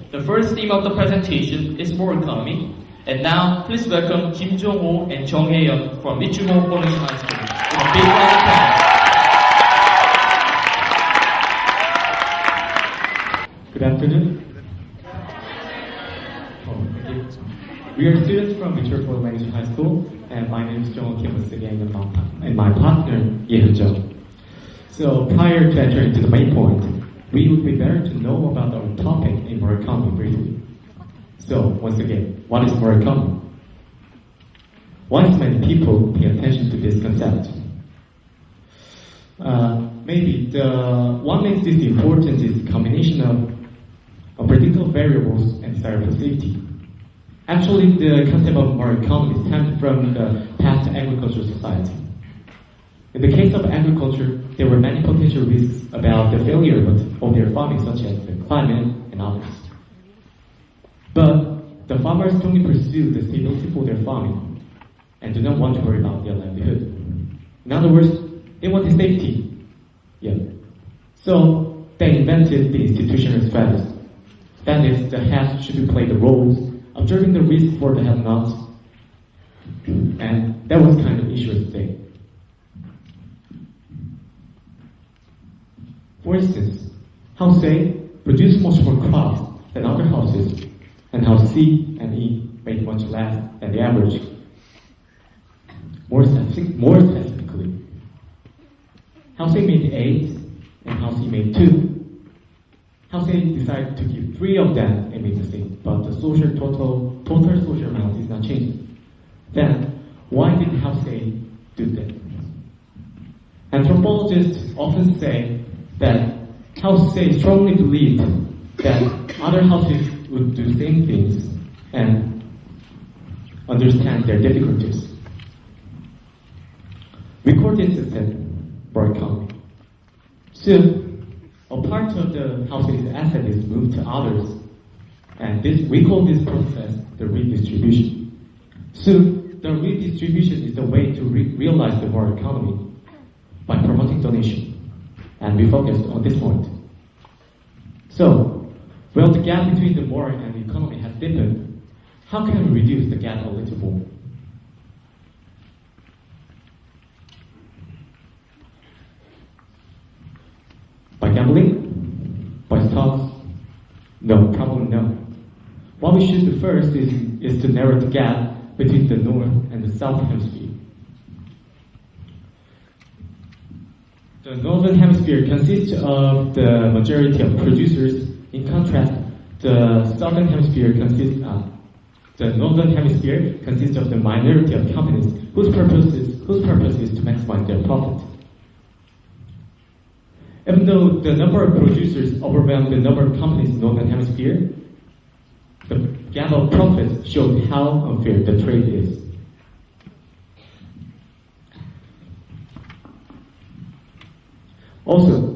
The first theme of the presentation is more economy. And now, please welcome Kim Jong-ho and Jung Hae-yeon from Michuholwe고 High School. With a big round of applause. Good afternoon. Thank you. We are students from Michuholwego High School, and my name is Jung Kim and my partner Incheon. So prior to entering to the main point, we would be better to know about our topic in more economy briefly. So once again, what is more economy? Why is many people pay attention to this concept? Maybe what makes this important is the combination of predictable variables and desirable safety. Actually, the concept of more economy stemmed from the past agricultural society. In the case of agriculture, there were many potential risks about the failure of their farming, such as the climate and others. But the farmers strongly pursue the stability for their farming and do not want to worry about their livelihood. In other words, they wanted safety. Yeah. So they invented the institutional strategy. That is, the heads should play the roles, observing the risk for the have-nots, and that was kind of issue today. For instance, House A produced much more crops than other houses, and House C and E made much less than the average. More specifically, House A made 8 and House E made 2. House A decided to give 3 of them and made the same, but the total social amount is not changing. Then, why did House A do that? Anthropologists often say that House A strongly believed that other houses would do the same things and understand their difficulties. We call this system for economy. Soon, a part of the House A's asset is moved to others, and we call this process the redistribution. Soon, the redistribution is the way to realize the more economy by promoting donation. And we focused on this point. So, well, the gap between the more and the economy has deepened. How can we reduce the gap a little more? By gambling? By stocks? No, probably no. What we should do first is to narrow the gap between the north and the south hemisphere. The northern hemisphere consists of the majority of producers. In contrast, the southern hemisphere consists of the northern hemisphere consists of the minority of companies whose purpose is to maximize their profit. Even though the number of producers overwhelmed the number of companies in the northern hemisphere, the gap of profits showed how unfair the trade is. Also,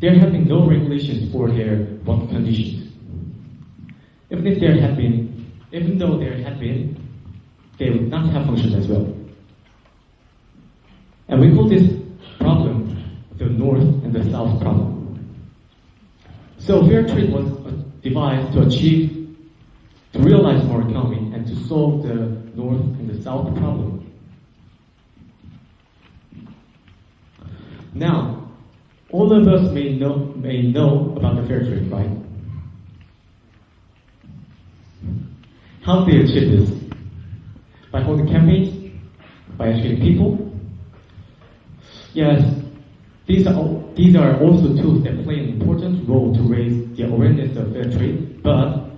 there have been no regulations for their working conditions. Even though there had been, they would not have functioned as well. And we call this problem the North and the South problem. So fair trade was devised to realize more economy and to solve the North and the South problem. Now, all of us may know about the fair trade, right? How do they achieve this? By holding campaigns? By educating people? Yes, these are also tools that play an important role to raise the awareness of fair trade, but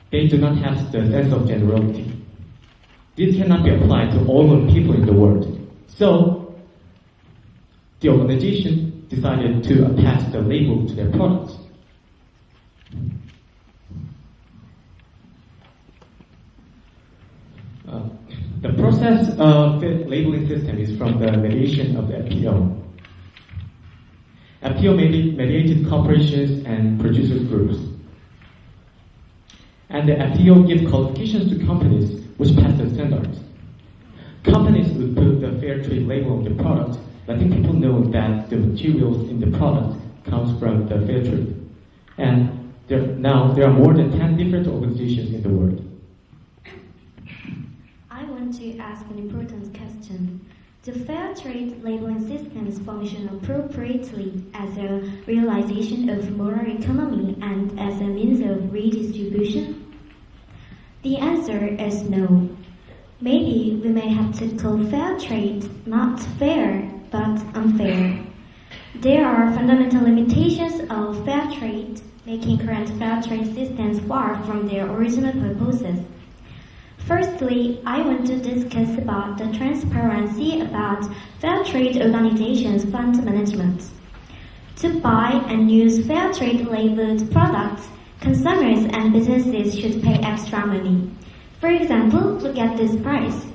they do not have the sense of generality. This cannot be applied to all the people in the world. So, the organization decided to attach the label to their products. The process of the labeling system is from the mediation of the FPO. FPO mediated corporations and producers groups. And the FPO gives qualifications to companies which pass the standards. Companies would put the fair trade label on the product, letting people know that the materials in the product comes from the fair trade. And Now, there are more than 10 different organizations in the world. I want to ask an important question. Do fair trade labeling systems function appropriately as a realization of moral economy and as a means of redistribution? The answer is no. Maybe we may have to call fair trade not fair, but unfair. There are fundamental limitations of fair trade, making current fair trade systems far from their original purposes. Firstly, I want to discuss about the transparency about fair trade organizations' fund management. To buy and use fair trade labeled products, consumers and businesses should pay extra money. For example, look at this price.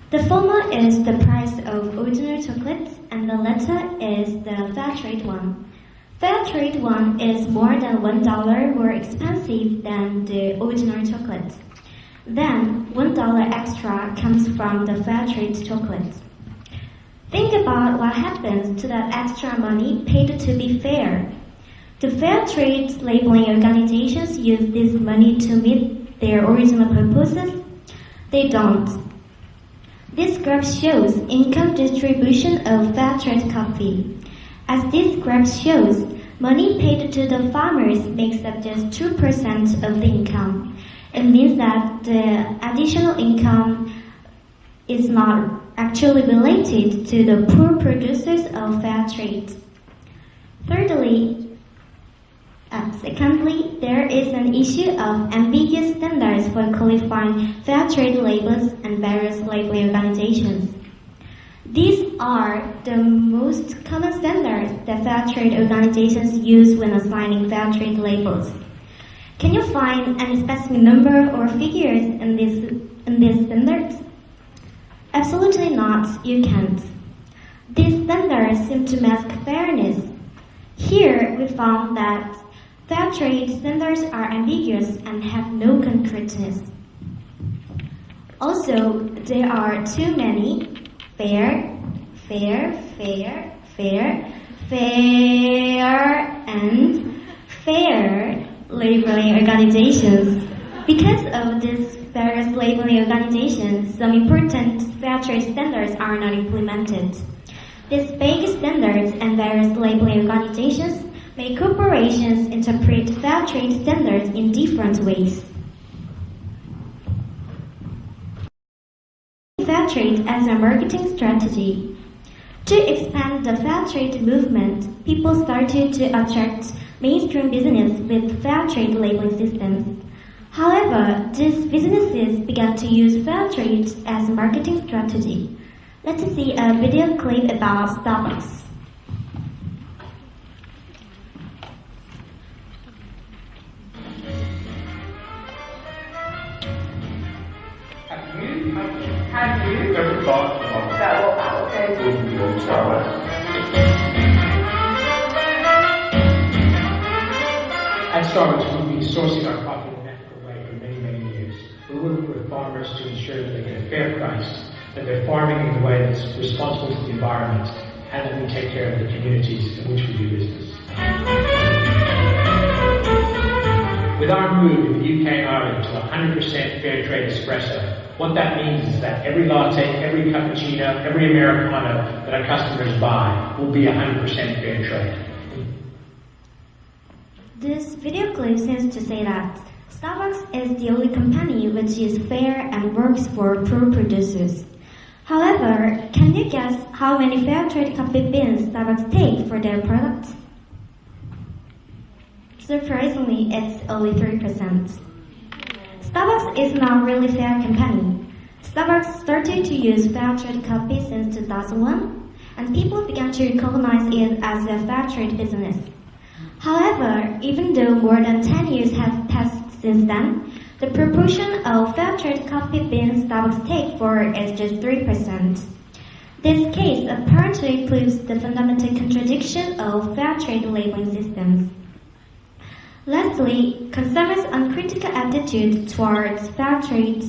The former is the price of ordinary chocolate and the latter is the fair trade one. Fair trade one is more than $1 more expensive than the ordinary chocolate. Then, $1 extra comes from the fair trade chocolate. Think about what happens to that extra money paid to be fair. Do fair trade labeling organizations use this money to meet their original purposes? They don't. This graph shows income distribution of fair trade coffee. As this graph shows, money paid to the farmers makes up just 2% of the income. It means that the additional income is not actually related to the poor producers of fair trade. Secondly, there is an issue of ambiguous standards for qualifying fair trade labels and various labeling organizations. These are the most common standards that fair trade organizations use when assigning fair trade labels. Can you find any specific number or figures in these standards? Absolutely not, you can't. These standards seem to mask fairness. Here we found that fair trade standards are ambiguous and have no concreteness. Also, there are too many fair, and fair labeling organizations. Because of these various labeling organizations, some important fair trade standards are not implemented. These vague standards and various labeling organizations make corporations interpret fair trade standards in different ways. Fair trade as a marketing strategy. To expand the fair trade movement, people started to attract mainstream business with fair trade labeling systems. However, these businesses began to use fair trade as a marketing strategy. Let's see a video clip about Starbucks. Have you ever thought that will allocate with your Starbucks? At Starbucks, we've been sourcing our coffee in an ethical way for many, many years. We work with farmers to ensure that they get a fair price, that they're farming in a way that's responsible to the environment, and that we take care of the communities in which we do business. With our move in the UK and Ireland to 100% fair trade espresso, what that means is that every latte, every cappuccino, every Americano that our customers buy will be 100% fair trade. This video clip seems to say that Starbucks is the only company which is fair and works for poor producers. However, can you guess how many fair trade coffee beans Starbucks take for their products? Surprisingly, it's only 3%. Starbucks is not really a fair company. Starbucks started to use fair trade coffee since 2001, and people began to recognize it as a fair trade business. However, even though more than 10 years have passed since then, the proportion of fair trade coffee beans Starbucks take for is just 3%. This case apparently proves the fundamental contradiction of fair trade labeling systems. Lastly, consumers' uncritical attitude towards fair trade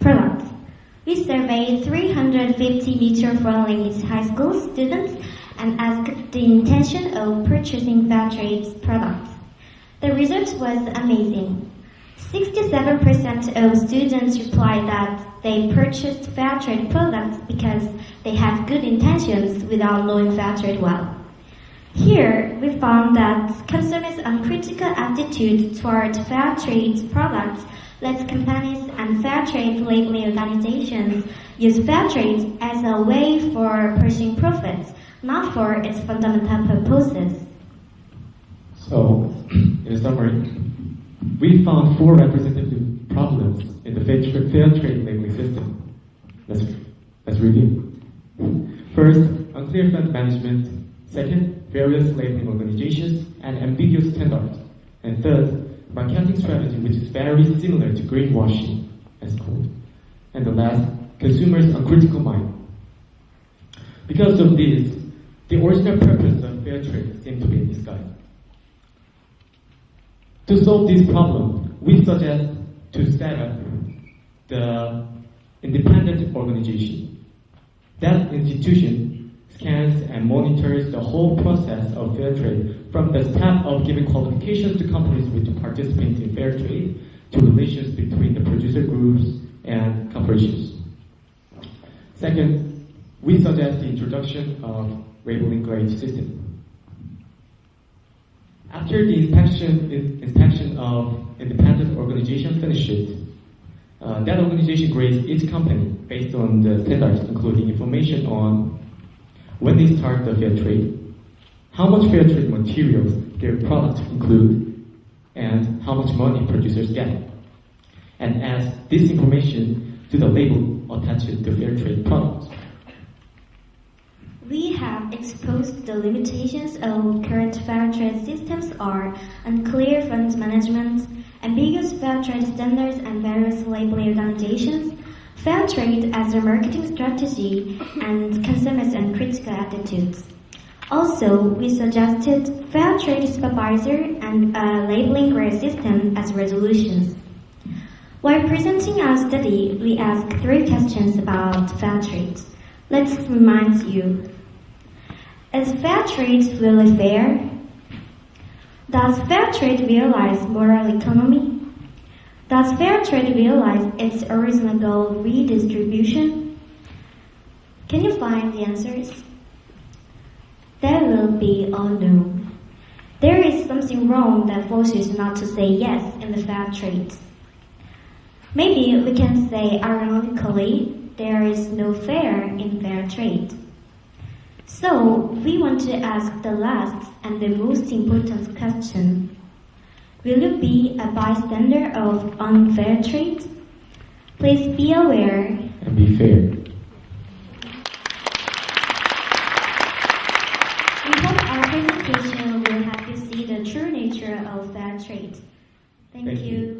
products. We surveyed 350 Michu홀외고 high school students and asked the intention of purchasing fair trade products. The result was amazing. 67% of students replied that they purchased fair trade products because they had good intentions without knowing fair trade well. Here, we found that consumers' uncritical attitude toward fair trade products lets companies and fair trade labeling organizations use fair trade as a way for pursuing profits, not for its fundamental purposes. So, in summary, we found 4 representative problems in the fair trade labeling system. Let's review. First, unclear fund management. Second, various labeling organizations and ambiguous standards. And third, marketing strategy which is very similar to greenwashing, as called. And the last, consumers' uncritical mind. Because of this, the original purpose of fair trade seemed to be in disguise. To solve this problem, we suggest to set up the independent organization. That institution scans and monitors the whole process of fair trade, from the step of giving qualifications to companies which participate in fair trade to relations between the producer groups and corporations. Second, we suggest the introduction of labeling grade system. After the inspection of independent organization finishes, that organization grades each company based on the standards, including information on when they start the fair trade, how much fair trade materials their products include, and how much money producers get, and adds this information to the label attached to fair trade products. We have exposed the limitations of current fair trade systems are unclear fund management, ambiguous fair trade standards and various labeling organizations, fair trade as a marketing strategy, and consumers' and critical attitudes. Also, we suggested fair trade supervisor and a labeling grade system as resolutions. While presenting our study, we asked 3 questions about fair trade. Let's remind you. Is fair trade really fair? Does fair trade realize moral economy? Does fair trade realize its original goal, redistribution? Can you find the answers? There will be all no. There is something wrong that forces you not to say yes in the fair trade. Maybe we can say ironically, there is no fair in fair trade. So, we want to ask the last and the most important question. Will you be a bystander of unfair trade? Please be aware and be fair. We hope our presentation will help you see the true nature of fair trade. Thank you.